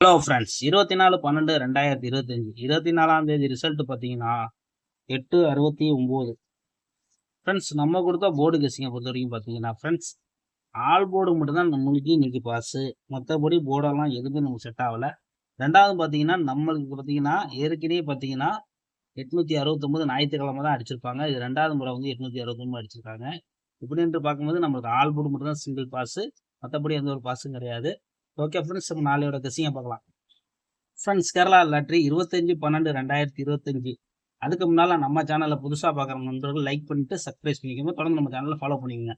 Hello friends, 24/12/2025 24ஆம் தேதி result பார்த்தீங்கன்னா 8:69. Friends, நம்ம கொடுத்த போர்டு கெஸ்ஸிங்கை பொறுத்த வரைக்கும் பார்த்தீங்கன்னா ஃப்ரெண்ட்ஸ், ஆல் போர்டு மட்டும்தான் நம்மளுக்கு இன்னைக்கு பாஸு. மற்றபடி போர்டெல்லாம் எதுவுமே நமக்கு செட் ஆகலை. ரெண்டாவது பார்த்தீங்கன்னா நம்மளுக்கு பார்த்தீங்கன்னா ஏற்கனவே பார்த்தீங்கன்னா 869 ஞாயிற்றுக்கிழமை தான் அடிச்சிருப்பாங்க. இது ரெண்டாவது முறை வந்து 869 அடிச்சிருக்காங்க. இப்படின்ட்டு பார்க்கும்போது நம்மளுக்கு ஆல் போர்டு மட்டும் தான் சிங்கிள் பாஸு, மற்றபடி எந்த ஒரு பாஸும் கிடையாது. ஓகே ஃப்ரெண்ட்ஸ், நம்ம நாளையோட கெஸ்ஸிங்கை பார்க்கலாம். Friends, Kerala lottery 25/12/2025. அதுக்கு முன்னால் நம்ம சேனலில் புதுசாக பார்க்குற நண்பர்கள் லைக் பண்ணிட்டு சப்ஸ்கிரைப் பண்ணிக்கோங்க. தொடர்ந்து நம்ம சேனலில் ஃபாலோ பண்ணிக்கோங்க.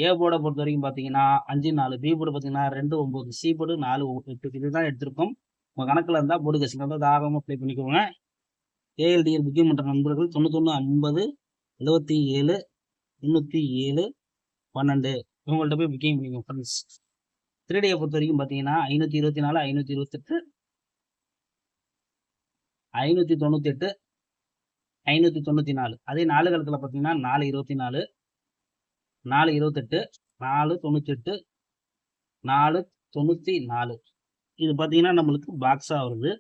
ஏ போர்டை பொறுத்த வரைக்கும் பார்த்தீங்கன்னா 5-4, பி போர்டு பார்த்தீங்கன்னா 2-9, சி போர்டு 4-8 இதுதான் எடுத்திருக்கோம். உங்கள் கணக்கில் இருந்தால் போர்டு கெஸ்ஸிங் வந்து தாராளமாக ப்ளே பண்ணிக்கோங்க. ஏஎல்டிஎல் புக்கிங் பண்ணுற நண்பர்கள் 91 50 77 307 12 இவங்கள்ட்ட போய் புக்கிங் பண்ணிக்கோங்க ஃப்ரெண்ட்ஸ். 3Dயை பொறுத்த வரைக்கும் பார்த்தீங்கன்னா 524, 528, 598, 594. அதே 4 கலத்தில் பார்த்தீங்கன்னா 424, 428, 498, 494. இது பார்த்தீங்கன்னா நம்மளுக்கு பாக்ஸாக வருது.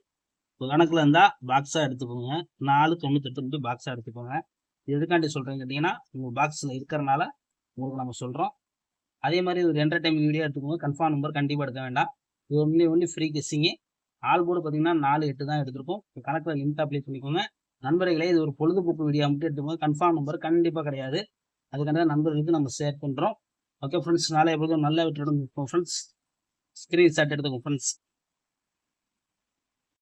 இப்போ கணக்கில் இருந்தால் பாக்ஸாக எடுத்துக்கோங்க. 498 பாக்ஸாக எடுத்துக்கோங்க. இது எதுக்காண்டி சொல்கிறேன்னு கேட்டிங்கன்னா உங்கள் பாக்ஸில் இருக்கிறனால உங்களுக்கு நம்ம சொல்கிறோம். அதே மாதிரி ஒரு என்டர்டைன்மெண்ட் வீடியோ எடுத்துக்கோங்க. கன்ஃபார்ம் நம்பர் கண்டிப்பாக எடுக்க வேண்டாம். இது ஒன்லி ஃப்ரீ கெஸ்ஸிங்கு. ஆல் போர்டு பார்த்தீங்கன்னா 4-8 தான் எடுத்திருக்கோம். கணக்கில் லிங்க் அப்ளை பண்ணிக்கோங்க. நண்பர்களே, இது ஒரு பொழுதுபோக்கு வீடியோ மட்டும் எடுத்துக்கோங்க. கன்ஃபார்ம் நம்பர் கண்டிப்பாக கிடையாது. அதுக்கான நண்பர்களுக்கு நம்ம ஷேர் பண்ணுறோம். ஓகே ஃப்ரெண்ட்ஸ், நாளை எப்போதும் நல்ல விட்டுடும் ஃப்ரெண்ட்ஸ். ஸ்க்ரீன்ஷாட் எடுத்துக்கோங்க ஃப்ரெண்ட்ஸ்.